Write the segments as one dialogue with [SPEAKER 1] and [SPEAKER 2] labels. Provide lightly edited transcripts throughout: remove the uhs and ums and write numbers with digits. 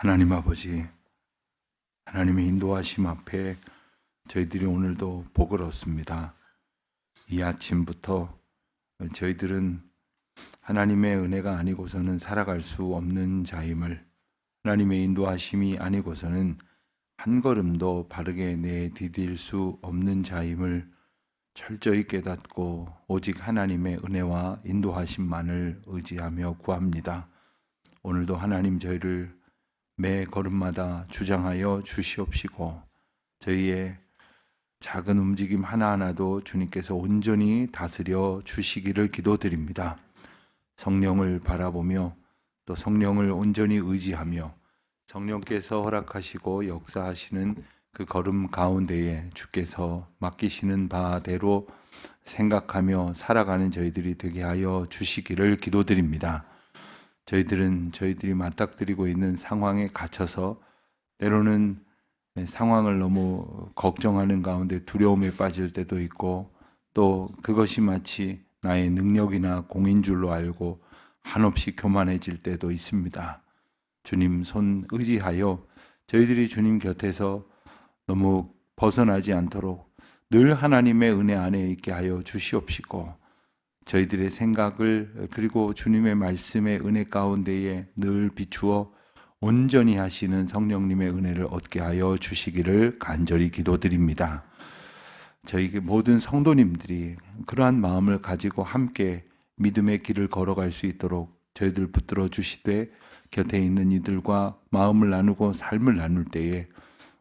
[SPEAKER 1] 하나님 아버지, 하나님의 인도하심 앞에 저희들이 오늘도 복을 얻습니다. 이 아침부터 저희들은 하나님의 은혜가 아니고서는 살아갈 수 없는 자임을, 하나님의 인도하심이 아니고서는 한 걸음도 바르게 내디딜 수 없는 자임을 철저히 깨닫고 오직 하나님의 은혜와 인도하심만을 의지하며 구합니다. 오늘도 하나님 저희를 매 걸음마다 주장하여 주시옵시고 저희의 작은 움직임 하나하나도 주님께서 온전히 다스려 주시기를 기도드립니다. 성령을 바라보며 또 성령을 온전히 의지하며 성령께서 허락하시고 역사하시는 그 걸음 가운데에 주께서 맡기시는 바대로 생각하며 살아가는 저희들이 되게 하여 주시기를 기도드립니다. 저희들이 맞닥뜨리고 있는 상황에 갇혀서 때로는 상황을 너무 걱정하는 가운데 두려움에 빠질 때도 있고 또 그것이 마치 나의 능력이나 공인 줄로 알고 한없이 교만해질 때도 있습니다. 주님 손 의지하여 저희들이 주님 곁에서 너무 벗어나지 않도록 늘 하나님의 은혜 안에 있게 하여 주시옵시고 저희들의 생각을 그리고 주님의 말씀의 은혜 가운데에 늘 비추어 온전히 하시는 성령님의 은혜를 얻게 하여 주시기를 간절히 기도드립니다. 저희 모든 성도님들이 그러한 마음을 가지고 함께 믿음의 길을 걸어갈 수 있도록 저희들 붙들어 주시되 곁에 있는 이들과 마음을 나누고 삶을 나눌 때에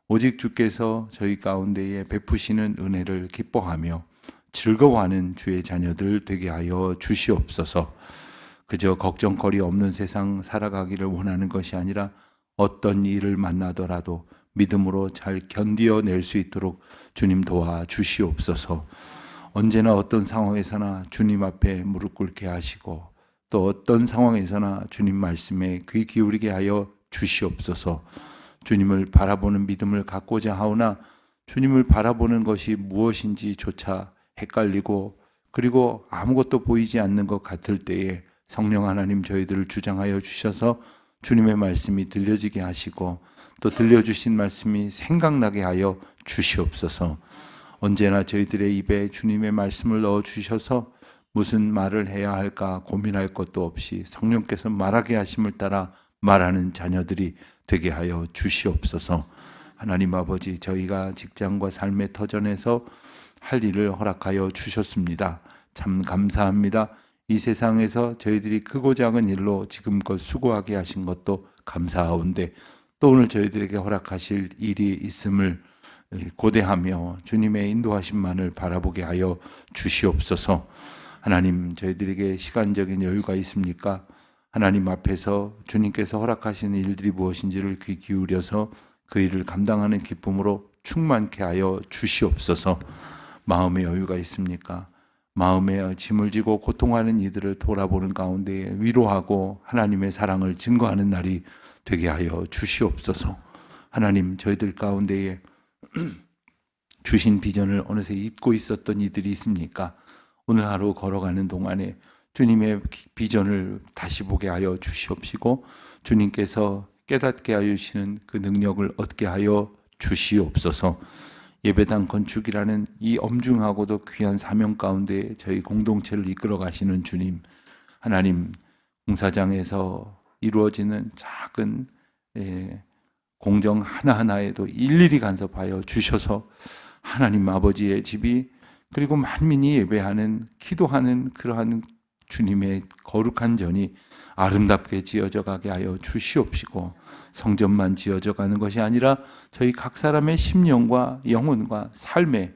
[SPEAKER 1] 오직 주께서 저희 가운데에 베푸시는 은혜를 기뻐하며 즐거워하는 주의 자녀들 되게 하여 주시옵소서. 그저 걱정거리 없는 세상 살아가기를 원하는 것이 아니라 어떤 일을 만나더라도 믿음으로 잘 견디어낼 수 있도록 주님 도와 주시옵소서. 언제나 어떤 상황에서나 주님 앞에 무릎 꿇게 하시고 또 어떤 상황에서나 주님 말씀에 귀 기울이게 하여 주시옵소서. 주님을 바라보는 믿음을 갖고자 하오나 주님을 바라보는 것이 무엇인지조차 헷갈리고 그리고 아무것도 보이지 않는 것 같을 때에 성령 하나님 저희들을 주장하여 주셔서 주님의 말씀이 들려지게 하시고 또 들려주신 말씀이 생각나게 하여 주시옵소서. 언제나 저희들의 입에 주님의 말씀을 넣어 주셔서 무슨 말을 해야 할까 고민할 것도 없이 성령께서 말하게 하심을 따라 말하는 자녀들이 되게 하여 주시옵소서. 하나님 아버지, 저희가 직장과 삶의 터전에서 할 일을 허락하여 주셨습니다. 참 감사합니다. 이 세상에서 저희들이 크고 작은 일로 지금껏 수고하게 하신 것도 감사하온데 또 오늘 저희들에게 허락하실 일이 있음을 고대하며 주님의 인도하심만을 바라보게 하여 주시옵소서. 하나님, 저희들에게 시간적인 여유가 있습니까? 하나님 앞에서 주님께서 허락하시는 일들이 무엇인지를 귀 기울여서 그 일을 감당하는 기쁨으로 충만케 하여 주시옵소서. 마음의 여유가 있습니까? 마음에 짐을 지고 고통하는 이들을 돌아보는 가운데 위로하고 하나님의 사랑을 증거하는 날이 되게 하여 주시옵소서. 하나님, 저희들 가운데에 주신 비전을 어느새 잊고 있었던 이들이 있습니까? 오늘 하루 걸어가는 동안에 주님의 비전을 다시 보게 하여 주시옵시고 주님께서 깨닫게 하여 주시는 그 능력을 얻게 하여 주시옵소서. 예배당 건축이라는 이 엄중하고도 귀한 사명 가운데 저희 공동체를 이끌어 가시는 주님, 하나님, 공사장에서 이루어지는 작은 공정 하나하나에도 일일이 간섭하여 주셔서 하나님 아버지의 집이 그리고 만민이 예배하는 기도하는 그러한 주님의 거룩한 전이 아름답게 지어져 가게 하여 주시옵시고 성전만 지어져 가는 것이 아니라 저희 각 사람의 심령과 영혼과 삶의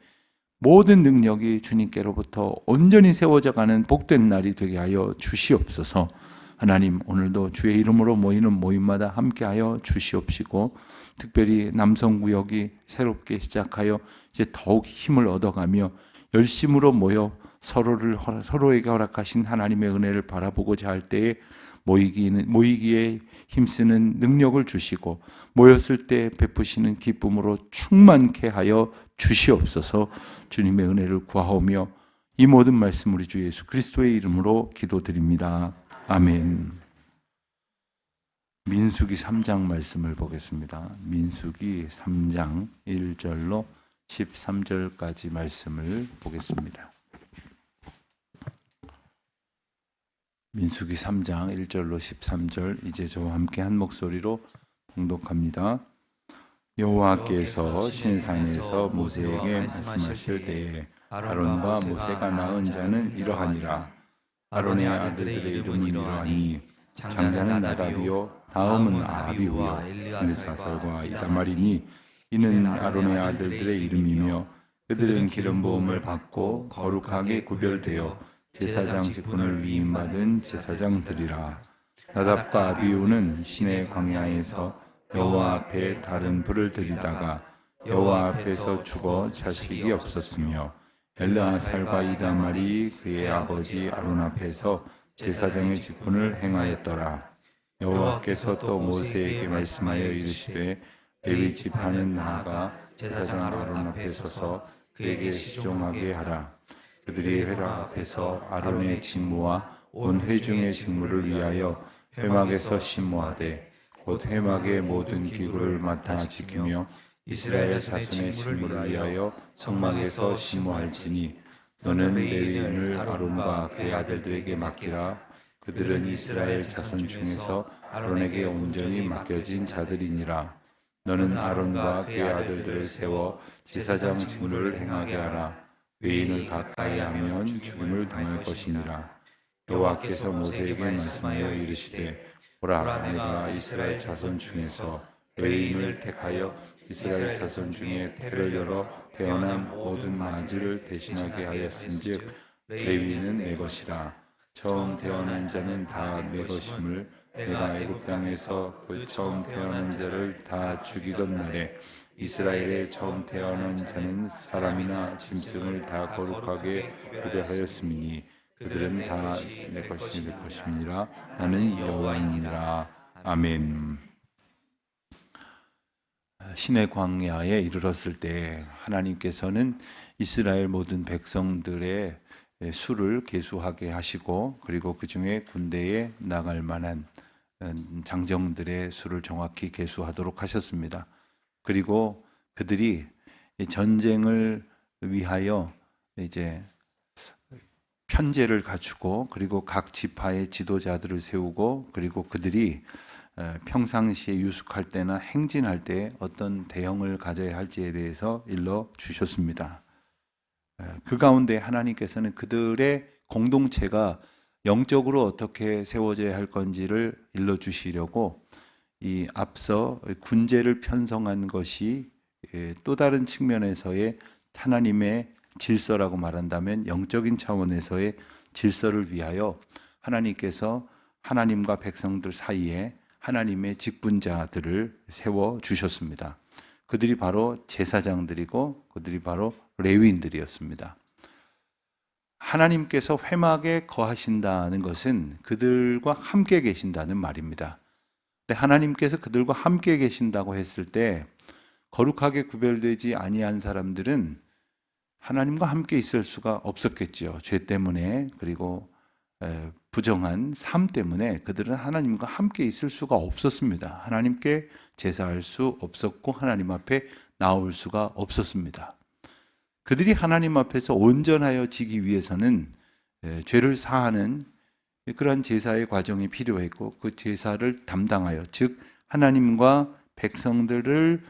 [SPEAKER 1] 모든 능력이 주님께로부터 온전히 세워져 가는 복된 날이 되게 하여 주시옵소서. 하나님, 오늘도 주의 이름으로 모이는 모임마다 함께하여 주시옵시고 특별히 남성구역이 새롭게 시작하여 이제 더욱 힘을 얻어가며 열심으로 모여 서로에게 허락하신 하나님의 은혜를 바라보고자 할 때에 모이기에 힘쓰는 능력을 주시고 모였을 때 베푸시는 기쁨으로 충만케 하여 주시옵소서. 주님의 은혜를 구하오며 이 모든 말씀 우리 주 예수 그리스도의 이름으로 기도드립니다. 아멘. 민수기 3장 말씀을 보겠습니다. 민수기 3장 1절로 13절까지 말씀을 보겠습니다. 민수기 3장 1절로 13절, 이제 저와 함께 한 목소리로 봉독합니다. 여호와께서 시내산에서 모세에게 말씀하실 때에 아론과 모세가 낳은 자는 이러하니라. 아론의 아들들의 이름은 이러하니 장자는 나답이요 다음은 아비후요 엘사살과 이다말이니 이는 아론의 아들들의 이름이며 그들은 기름 부음을 받고 거룩하게 구별되어 제사장 직분을 위임받은 제사장들이라. 나답과 아비후는 시내 광야에서 여호와 앞에 다른 불을 들이다가 여호와 앞에서 죽어 자식이 없었으며 엘르아살과 이다말이 그의 아버지 아론 앞에서 제사장의 직분을 행하였더라. 여호와께서 또 모세에게 말씀하여 이르시되 레위 지파는 나아가 제사장 아론 앞에 서서 그에게 시종하게 하라. 그들이 회막 앞에서 아론의 직무와 온 회중의 직무를 위하여 회막에서 심무하되 곧 회막의 모든 기구를 맡아 지키며 이스라엘 자손의 직무를 위하여 성막에서 심무할지니 너는 레위인을 아론과 그의 아들들에게 맡기라. 그들은 이스라엘 자손 중에서 아론에게 온전히 맡겨진 자들이니라. 너는 아론과 그의 아들들을 세워 제사장 직무를 행하게 하라. 외인을 가까이 하면 죽임을 당할 것이니라. 여호와께서 모세에게 말씀하여 이르시되 보라, 내가 이스라엘 자손 중에서 레위인을 택하여 이스라엘 자손 중에 태를 열어 태어난 모든 마지를 대신하게 하였은즉 레위인은 내 것이라. 처음 태어난 자는 다 내 것임을 내가 애굽 땅에서 그 처음 태어난 자를 다 죽이던 날에 이스라엘의 처음 태어난 자는 사람이나 짐승을 다 거룩하게 구별하였음이니 그들은 다 내 것임이니라. 나는 여호와이니라. 아멘. 시내 광야에 이르렀을 때 하나님께서는 이스라엘 모든 백성들의 수를 계수하게 하시고, 그리고 그 중에 군대에 나갈 만한 장정들의 수를 정확히 계수하도록 하셨습니다. 그리고 그들이 전쟁을 위하여 이제 편제를 갖추고, 그리고 각 지파의 지도자들을 세우고, 그리고 그들이 평상시에 유숙할 때나 행진할 때 어떤 대형을 가져야 할지에 대해서 일러 주셨습니다. 그 가운데 하나님께서는 그들의 공동체가 영적으로 어떻게 세워져야 할 건지를 일러 주시려고 이 앞서 군제를 편성한 것이 또 다른 측면에서의 하나님의 질서라고 말한다면 영적인 차원에서의 질서를 위하여 하나님께서 하나님과 백성들 사이에 하나님의 직분자들을 세워 주셨습니다. 그들이 바로 제사장들이고 그들이 바로 레위인들이었습니다. 하나님께서 회막에 거하신다는 것은 그들과 함께 계신다는 말입니다. 근데 하나님께서 그들과 함께 계신다고 했을 때 거룩하게 구별되지 아니한 사람들은 하나님과 함께 있을 수가 없었겠죠. 죄 때문에, 그리고 부정한 삶 때문에 그들은 하나님과 함께 있을 수가 없었습니다. 하나님께 제사할 수 없었고 하나님 앞에 나올 수가 없었습니다. 그들이 하나님 앞에서 온전하여지기 위해서는 죄를 사하는 그러한 제사의 과정이 필요했고, 그 제사를 담당하여, 즉 하나님과 백성들을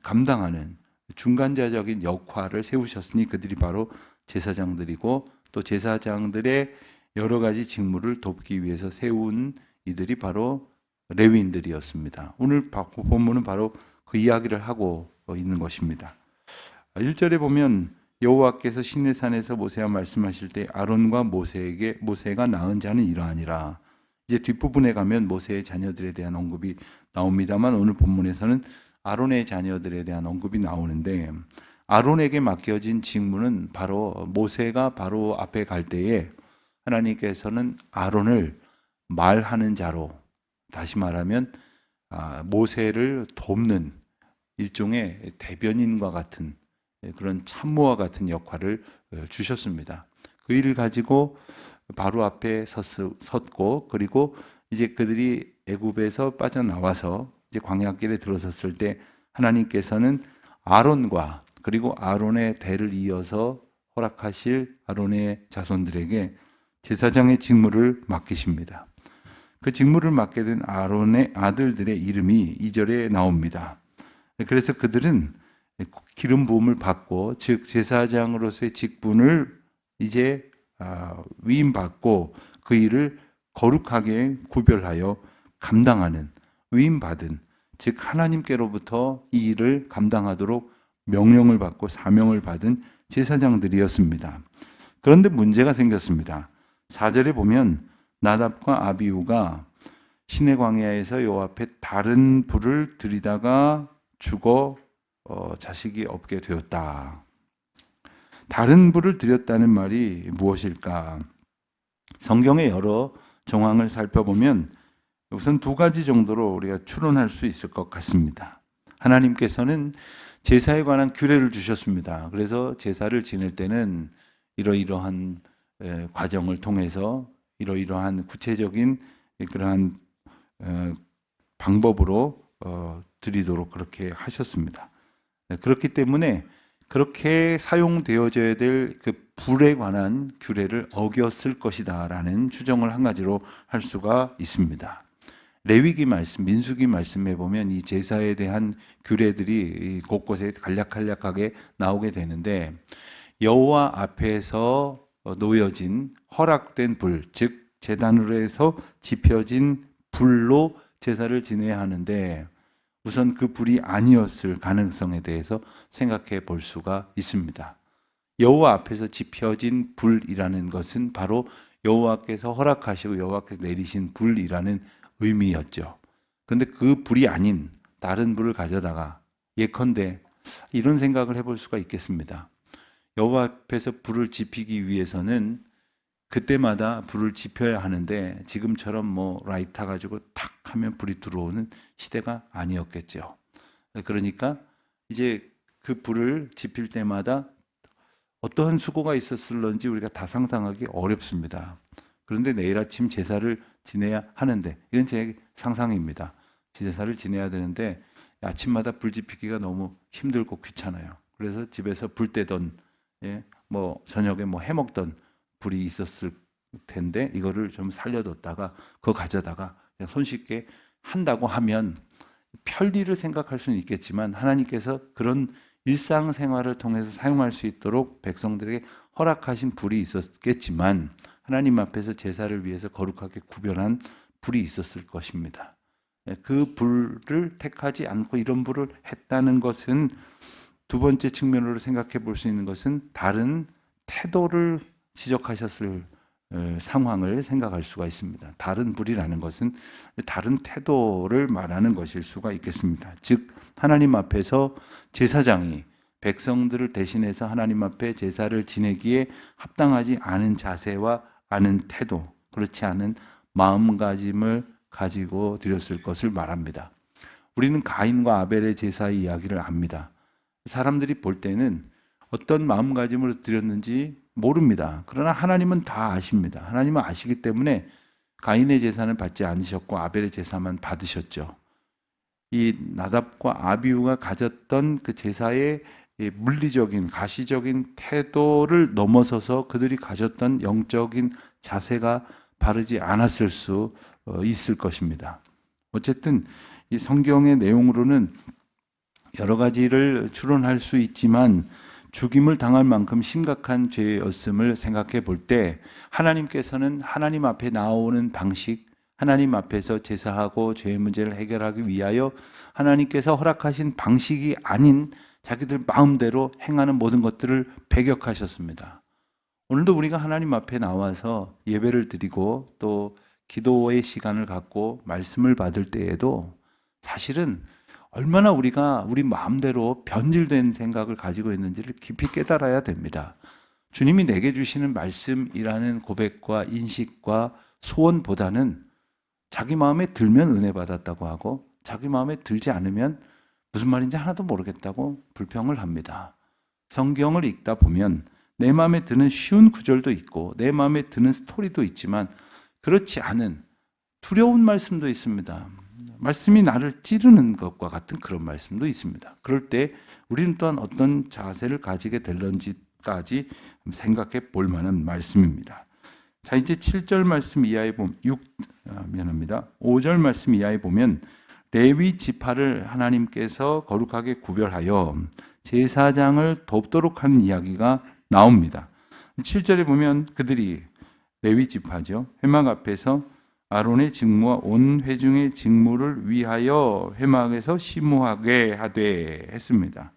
[SPEAKER 1] 감당하는 중간자적인 역할을 세우셨으니 그들이 바로 제사장들이고, 또 제사장들의 여러 가지 직무를 돕기 위해서 세운 이들이 바로 레위인들이었습니다. 오늘 본문은 바로 그 이야기를 하고 있는 것입니다. 1절에 보면 여호와께서 시내산에서 모세와 말씀하실 때 아론과 모세가 낳은 자는 이러하니라. 이제 뒷부분에 가면 모세의 자녀들에 대한 언급이 나옵니다만 오늘 본문에서는 아론의 자녀들에 대한 언급이 나오는데, 아론에게 맡겨진 직무는 바로 모세가 바로 앞에 갈 때에 하나님께서는 아론을 말하는 자로, 다시 말하면 모세를 돕는 일종의 대변인과 같은 그런 참모와 같은 역할을 주셨습니다. 그 일을 가지고 바로 앞에 섰고, 그리고 이제 그들이 애굽에서 빠져나와서 이제 광야길에 들어섰을 때 하나님께서는 아론과 그리고 아론의 대를 이어서 허락하실 아론의 자손들에게 제사장의 직무를 맡기십니다. 그 직무를 맡게 된 아론의 아들들의 이름이 2절에 나옵니다. 그래서 그들은 기름 부음을 받고, 즉 제사장으로서의 직분을 이제 위임받고 그 일을 거룩하게 구별하여 감당하는, 위임받은, 즉 하나님께로부터 이 일을 감당하도록 명령을 받고 사명을 받은 제사장들이었습니다. 그런데 문제가 생겼습니다. 4절에 보면 나답과 아비후가 시내 광야에서 여호와 앞에 다른 불을 들이다가 죽어 자식이 없게 되었다. 다른 불을 들였다는 말이 무엇일까? 성경의 여러 정황을 살펴보면 우선 두 가지 정도로 우리가 추론할 수 있을 것 같습니다. 하나님께서는 제사에 관한 규례를 주셨습니다. 그래서 제사를 지낼 때는 이러이러한 과정을 통해서 이러이러한 구체적인 그러한 방법으로 드리도록 그렇게 하셨습니다. 그렇기 때문에 그렇게 사용되어져야 될 그 불에 관한 규례를 어겼을 것이다라는 추정을 한 가지로 할 수가 있습니다. 레위기 말씀, 민수기 말씀에 보면 이 제사에 대한 규례들이 곳곳에 간략간략하게 나오게 되는데, 여호와 앞에서 놓여진 허락된 불, 즉 제단으로 해서 지펴진 불로 제사를 지내야 하는데, 우선 그 불이 아니었을 가능성에 대해서 생각해 볼 수가 있습니다. 여호와 앞에서 지펴진 불이라는 것은 바로 여호와께서 허락하시고 여호와께서 내리신 불이라는 의미였죠. 그런데 그 불이 아닌 다른 불을 가져다가, 예컨대 이런 생각을 해볼 수가 있겠습니다. 여호와 앞에서 불을 지피기 위해서는 그때마다 불을 지펴야 하는데 지금처럼 뭐 라이터 가지고 탁 하면 불이 들어오는 시대가 아니었겠죠. 그러니까 이제 그 불을 지필 때마다 어떠한 수고가 있었을런지 우리가 다 상상하기 어렵습니다. 그런데 내일 아침 제사를 지내야 하는데, 이건 제 상상입니다. 제사를 지내야 되는데 아침마다 불 지피기가 너무 힘들고 귀찮아요. 그래서 집에서 불 떼던, 뭐 저녁에 뭐 해먹던 불이 있었을 텐데 이거를 좀 살려뒀다가 그거 가져다가 그냥 손쉽게 한다고 하면 편리를 생각할 수는 있겠지만, 하나님께서 그런 일상생활을 통해서 사용할 수 있도록 백성들에게 허락하신 불이 있었겠지만, 하나님 앞에서 제사를 위해서 거룩하게 구별한 불이 있었을 것입니다. 그 불을 택하지 않고 이런 불을 했다는 것은, 두 번째 측면으로 생각해 볼 수 있는 것은 다른 태도를 지적하셨을 상황을 생각할 수가 있습니다. 다른 불이라는 것은 다른 태도를 말하는 것일 수가 있겠습니다. 즉 하나님 앞에서 제사장이 백성들을 대신해서 하나님 앞에 제사를 지내기에 합당하지 않은 자세와 않은 태도, 그렇지 않은 마음가짐을 가지고 드렸을 것을 말합니다. 우리는 가인과 아벨의 제사의 이야기를 압니다. 사람들이 볼 때는 어떤 마음가짐으로 드렸는지 모릅니다. 그러나 하나님은 다 아십니다. 하나님은 아시기 때문에 가인의 제사는 받지 않으셨고 아벨의 제사만 받으셨죠. 이 나답과 아비후가 가졌던 그 제사의 물리적인 가시적인 태도를 넘어서서 그들이 가졌던 영적인 자세가 바르지 않았을 수 있을 것입니다. 어쨌든 이 성경의 내용으로는 여러 가지를 추론할 수 있지만, 죽임을 당할 만큼 심각한 죄였음을 생각해 볼 때 하나님께서는 하나님 앞에 나오는 방식, 하나님 앞에서 제사하고 죄의 문제를 해결하기 위하여 하나님께서 허락하신 방식이 아닌 자기들 마음대로 행하는 모든 것들을 배격하셨습니다. 오늘도 우리가 하나님 앞에 나와서 예배를 드리고 또 기도의 시간을 갖고 말씀을 받을 때에도 사실은 얼마나 우리가 우리 마음대로 변질된 생각을 가지고 있는지를 깊이 깨달아야 됩니다. 주님이 내게 주시는 말씀이라는 고백과 인식과 소원보다는 자기 마음에 들면 은혜 받았다고 하고 자기 마음에 들지 않으면 무슨 말인지 하나도 모르겠다고 불평을 합니다. 성경을 읽다 보면 내 마음에 드는 쉬운 구절도 있고 내 마음에 드는 스토리도 있지만 그렇지 않은 두려운 말씀도 있습니다. 말씀이 나를 찌르는 것과 같은 그런 말씀도 있습니다. 그럴 때 우리는 또한 어떤 자세를 가지게 될런지까지 생각해 볼 만한 말씀입니다. 자, 이제 7절 말씀 이하에 보면 5절 말씀 이하에 보면 레위 지파를 하나님께서 거룩하게 구별하여 제사장을 돕도록 하는 이야기가 나옵니다. 7절에 보면 그들이 레위 지파죠. 회막 앞에서 아론의 직무와 온 회중의 직무를 위하여 회막에서 심우하게 하되 했습니다.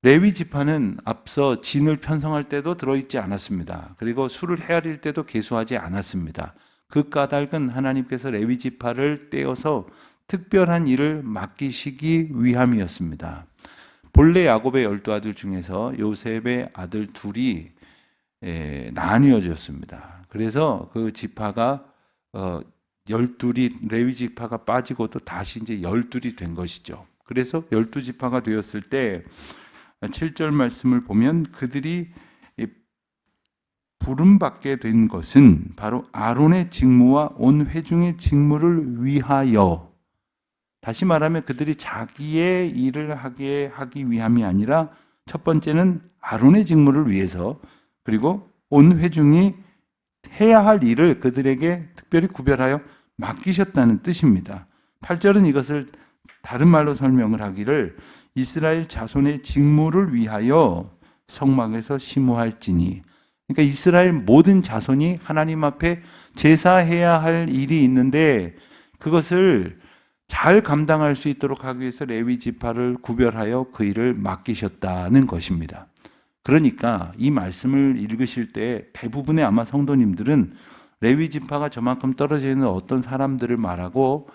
[SPEAKER 1] 레위 지파는 앞서 진을 편성할 때도 들어있지 않았습니다. 그리고 수를 헤아릴 때도 계수하지 않았습니다. 그 까닭은 하나님께서 레위 지파를 떼어서 특별한 일을 맡기시기 위함이었습니다. 본래 야곱의 12아들 중에서 요셉의 아들 둘이 나뉘어졌습니다. 그래서 그 지파가 12이 레위 지파가 빠지고 또 다시 이제 12이 된 것이죠. 그래서 12지파가 되었을 때 7절 말씀을 보면 그들이 부름받게 된 것은 바로 아론의 직무와 온 회중의 직무를 위하여, 다시 말하면 그들이 자기의 일을 하기 위함이 아니라 첫 번째는 아론의 직무를 위해서, 그리고 온 회중이 해야 할 일을 그들에게 특별히 구별하여 맡기셨다는 뜻입니다. 8절은 이것을 다른 말로 설명을 하기를 이스라엘 자손의 직무를 위하여 성막에서 심우할지니, 그러니까 이스라엘 모든 자손이 하나님 앞에 제사해야 할 일이 있는데 그것을 잘 감당할 수 있도록 하기 위해서 레위 지파를 구별하여 그 일을 맡기셨다는 것입니다. 그러니까 이 말씀을 읽으실 때 대부분의 아마 성도님들은 레위 지파가 저만큼 떨어져 있는 어떤 사람들을 말하고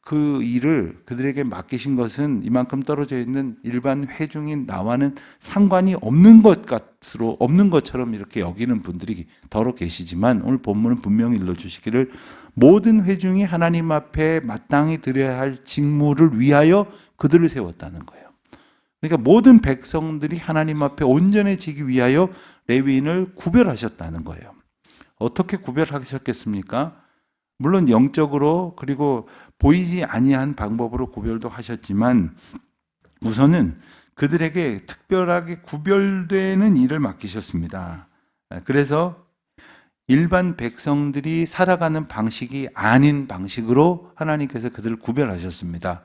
[SPEAKER 1] 그 일을 그들에게 맡기신 것은 이만큼 떨어져 있는 일반 회중인 나와는 상관이 없는 것처럼 이렇게 여기는 분들이 더러 계시지만 오늘 본문은 분명히 일러주시기를 모든 회중이 하나님 앞에 마땅히 드려야 할 직무를 위하여 그들을 세웠다는 거예요. 그러니까 모든 백성들이 하나님 앞에 온전해지기 위하여 레위인을 구별하셨다는 거예요. 어떻게 구별하셨겠습니까? 물론 영적으로 그리고 보이지 아니한 방법으로 구별도 하셨지만 우선은 그들에게 특별하게 구별되는 일을 맡기셨습니다. 그래서 일반 백성들이 살아가는 방식이 아닌 방식으로 하나님께서 그들을 구별하셨습니다.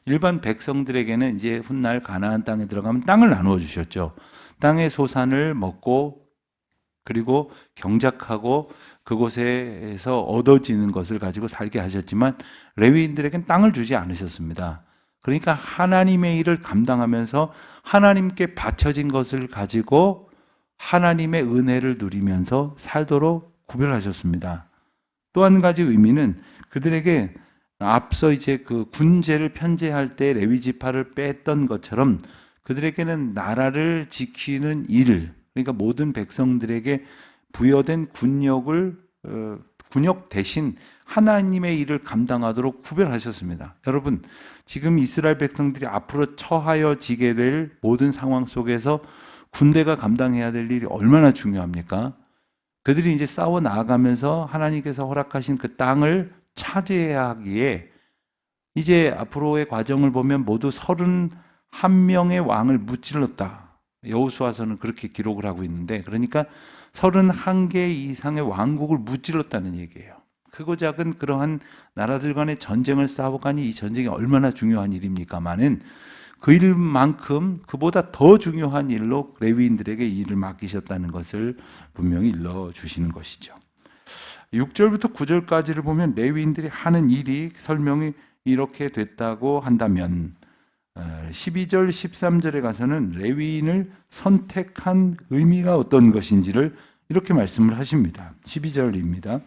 [SPEAKER 1] 일반 백성들에게는 이제 훗날 가나안 땅에 들어가면 땅을 나누어 주셨죠. 땅의 소산을 먹고 그리고 경작하고 그곳에서 얻어지는 것을 가지고 살게 하셨지만 레위인들에게는 땅을 주지 않으셨습니다. 그러니까 하나님의 일을 감당하면서 하나님께 바쳐진 것을 가지고 하나님의 은혜를 누리면서 살도록 구별하셨습니다. 또 한 가지 의미는 그들에게 앞서 이제 그 군제를 편제할 때 레위 지파를 뺐던 것처럼 그들에게는 나라를 지키는 일, 그러니까 모든 백성들에게 부여된 군역 대신 하나님의 일을 감당하도록 구별하셨습니다. 여러분, 지금 이스라엘 백성들이 앞으로 처하여지게 될 모든 상황 속에서 군대가 감당해야 될 일이 얼마나 중요합니까? 그들이 이제 싸워 나아가면서 하나님께서 허락하신 그 땅을 차지해야 하기에 이제 앞으로의 과정을 보면 모두 31명의 왕을 무찔렀다. 여호수아서는 그렇게 기록을 하고 있는데, 그러니까 31개 이상의 왕국을 무찔렀다는 얘기예요. 크고 작은 그러한 나라들 간의 전쟁을 싸워가니 이 전쟁이 얼마나 중요한 일입니까마는 그 일만큼 그보다 더 중요한 일로 레위인들에게 일을 맡기셨다는 것을 분명히 일러주시는 것이죠. 6절부터 9절까지를 보면 레위인들이 하는 일이 설명이 이렇게 됐다고 한다면 12절, 13절에 가서는 레위인을 선택한 의미가 어떤 것인지를 이렇게 말씀을 하십니다. 12절입니다.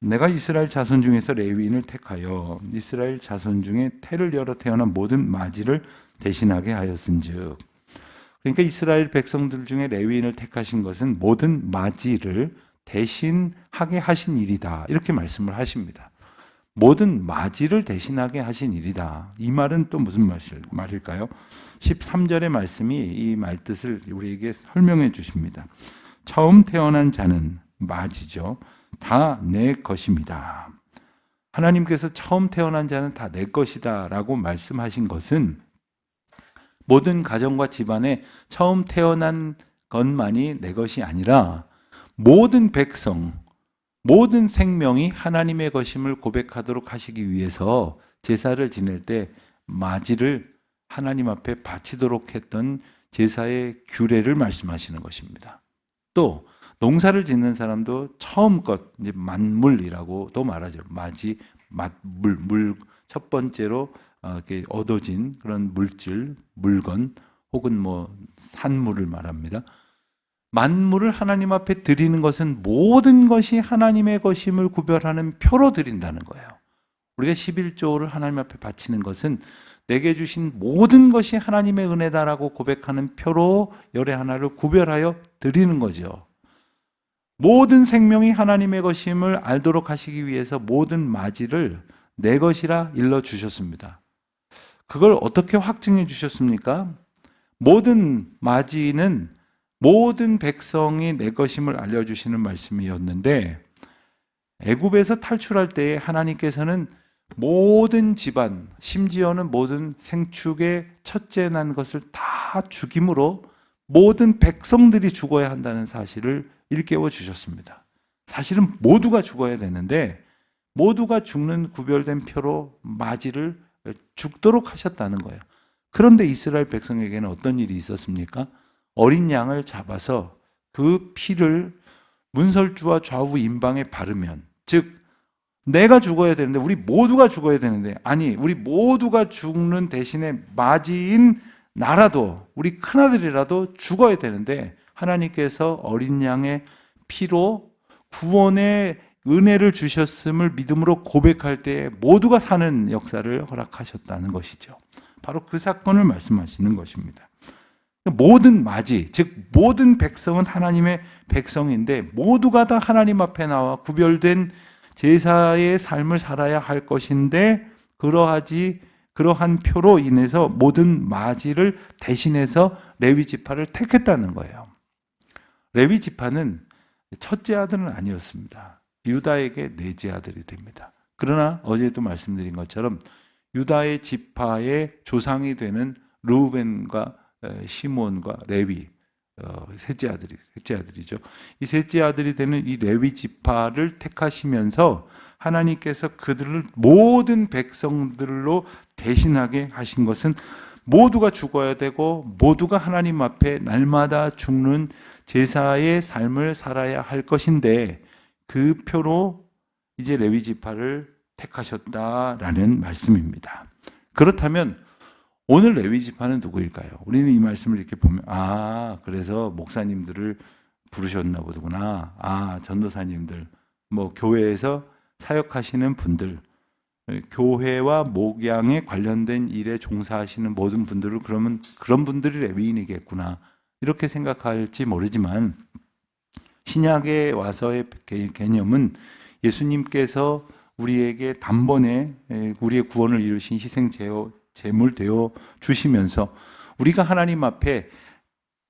[SPEAKER 1] 내가 이스라엘 자손 중에서 레위인을 택하여 이스라엘 자손 중에 태를 열어 태어난 모든 마지를 대신하게 하였은즉, 그러니까 이스라엘 백성들 중에 레위인을 택하신 것은 모든 마지를 대신하게 하신 일이다, 이렇게 말씀을 하십니다. 모든 맞이를 대신하게 하신 일이다. 이 말은 또 무슨 말일까요? 13절의 말씀이 이 말뜻을 우리에게 설명해 주십니다. 처음 태어난 자는 맞이죠. 다 내 것입니다. 하나님께서 처음 태어난 자는 다 내 것이다 라고 말씀하신 것은 모든 가정과 집안에 처음 태어난 것만이 내 것이 아니라 모든 백성, 모든 생명이 하나님의 것임을 고백하도록 하시기 위해서 제사를 지낼 때 맞이를 하나님 앞에 바치도록 했던 제사의 규례를 말씀하시는 것입니다. 또 농사를 짓는 사람도 처음 것, 이제 만물이라고도 말하죠. 맞이, 물 첫 번째로 이렇게 얻어진 그런 물질, 물건 혹은 뭐 산물을 말합니다. 만물을 하나님 앞에 드리는 것은 모든 것이 하나님의 것임을 구별하는 표로 드린다는 거예요. 우리가 11조를 하나님 앞에 바치는 것은 내게 주신 모든 것이 하나님의 은혜다라고 고백하는 표로 열의 하나를 구별하여 드리는 거죠. 모든 생명이 하나님의 것임을 알도록 하시기 위해서 모든 맞이를 내 것이라 일러주셨습니다. 그걸 어떻게 확증해 주셨습니까? 모든 맞이는 모든 백성이 내 것임을 알려주시는 말씀이었는데, 애굽에서 탈출할 때에 하나님께서는 모든 집안, 심지어는 모든 생축의 첫째 난 것을 다 죽임으로 모든 백성들이 죽어야 한다는 사실을 일깨워 주셨습니다. 사실은 모두가 죽어야 되는데 모두가 죽는 구별된 표로 맞이를 죽도록 하셨다는 거예요. 그런데 이스라엘 백성에게는 어떤 일이 있었습니까? 어린 양을 잡아서 그 피를 문설주와 좌우 임방에 바르면, 즉 내가 죽어야 되는데, 우리 모두가 죽어야 되는데, 아니 우리 모두가 죽는 대신에 맞이인 나라도, 우리 큰아들이라도 죽어야 되는데 하나님께서 어린 양의 피로 구원의 은혜를 주셨음을 믿음으로 고백할 때 모두가 사는 역사를 허락하셨다는 것이죠. 바로 그 사건을 말씀하시는 것입니다. 모든 맞이, 즉 모든 백성은 하나님의 백성인데 모두가 다 하나님 앞에 나와 구별된 제사의 삶을 살아야 할 것인데, 그러한 표로 인해서 모든 맞이를 대신해서 레위 지파를 택했다는 거예요. 레위 지파는 첫째 아들은 아니었습니다. 유다에게 넷째 아들이 됩니다. 그러나 어제도 말씀드린 것처럼 유다의 지파의 조상이 되는 르우벤과 시몬과 레위, 셋째 아들이죠. 이 셋째 아들이 되는 이 레위 지파를 택하시면서 하나님께서 그들을 모든 백성들로 대신하게 하신 것은 모두가 죽어야 되고 모두가 하나님 앞에 날마다 죽는 제사의 삶을 살아야 할 것인데, 그 표로 이제 레위 지파를 택하셨다라는 말씀입니다. 그렇다면 오늘 레위 지파는 누구일까요? 우리는 이 말씀을 이렇게 보면, 그래서 목사님들을 부르셨나 보구나. 전도사님들, 뭐 교회에서 사역하시는 분들, 교회와 목양에 관련된 일에 종사하시는 모든 분들을 그러면 그런 분들이 레위인이겠구나, 이렇게 생각할지 모르지만, 신약에 와서의 개념은 예수님께서 우리에게 단번에 우리의 구원을 이루신 희생 제물 되어 주시면서 우리가 하나님 앞에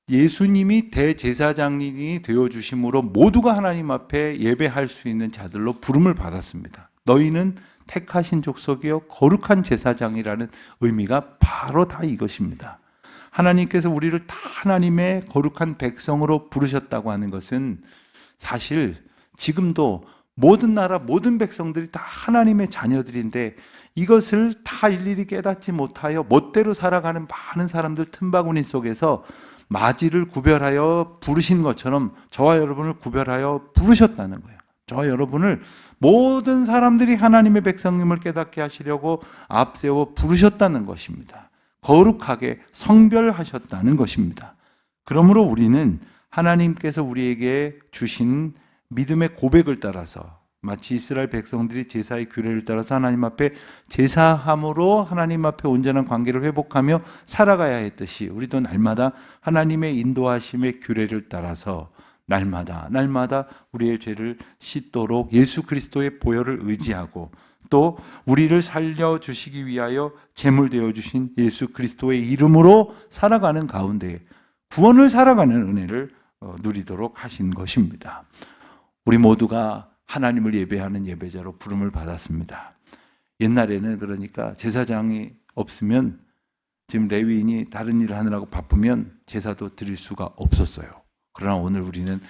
[SPEAKER 1] 예수님이 대제사장이 되어 주심으로 모두가 하나님 앞에 예배할 수 있는 자들로 부름을 받았습니다. 너희는 택하신 족속이요 거룩한 제사장이라는 의미가 바로 다 이것입니다. 하나님께서 우리를 다 하나님의 거룩한 백성으로 부르셨다고 하는 것은 사실 지금도 모든 나라, 모든 백성들이 다 하나님의 자녀들인데 이것을 다 일일이 깨닫지 못하여 멋대로 살아가는 많은 사람들 틈바구니 속에서 맞이를 구별하여 부르신 것처럼 저와 여러분을 구별하여 부르셨다는 거예요. 저와 여러분을 모든 사람들이 하나님의 백성임을 깨닫게 하시려고 앞세워 부르셨다는 것입니다. 거룩하게 성별하셨다는 것입니다. 그러므로 우리는 하나님께서 우리에게 주신 믿음의 고백을 따라서, 마치 이스라엘 백성들이 제사의 규례를 따라서 하나님 앞에 제사함으로 하나님 앞에 온전한 관계를 회복하며 살아가야 했듯이, 우리도 날마다 하나님의 인도하심의 규례를 따라서 날마다 우리의 죄를 씻도록 예수 그리스도의 보혈을 의지하고 또 우리를 살려주시기 위하여 제물 되어주신 예수 그리스도의 이름으로 살아가는 가운데 구원을 살아가는 은혜를 누리도록 하신 것입니다. 우리 모두가 하나님을 예배하는 예배자로 부름을 받았습니다. 옛날에는 그러니까 제사장이 없으면 지금 레위인이 다른 일을 하느라고 바쁘면 제사도 드릴 수가 없었어요. 그러나 오늘 우리는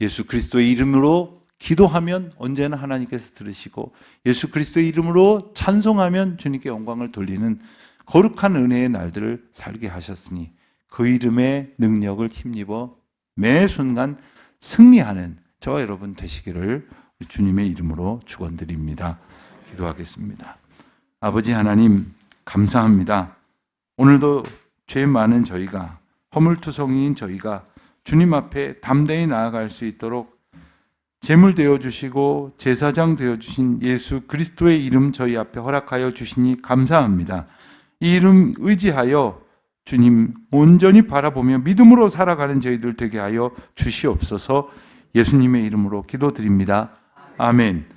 [SPEAKER 1] 예수 그리스도의 이름으로 기도하면 언제나 하나님께서 들으시고 예수 그리스도의 이름으로 찬송하면 주님께 영광을 돌리는 거룩한 은혜의 날들을 살게 하셨으니 그 이름의 능력을 힘입어 매 순간 승리하는 저와 여러분 되시기를 주님의 이름으로 축원드립니다. 기도하겠습니다. 아버지 하나님 감사합니다. 오늘도 죄 많은 저희가 허물투성이인 저희가 주님 앞에 담대히 나아갈 수 있도록 제물 되어주시고 제사장 되어주신 예수 그리스도의 이름 저희 앞에 허락하여 주시니 감사합니다. 이 이름 의지하여 주님 온전히 바라보며 믿음으로 살아가는 저희들 되게 하여 주시옵소서. 예수님의 이름으로 기도드립니다. 아멘.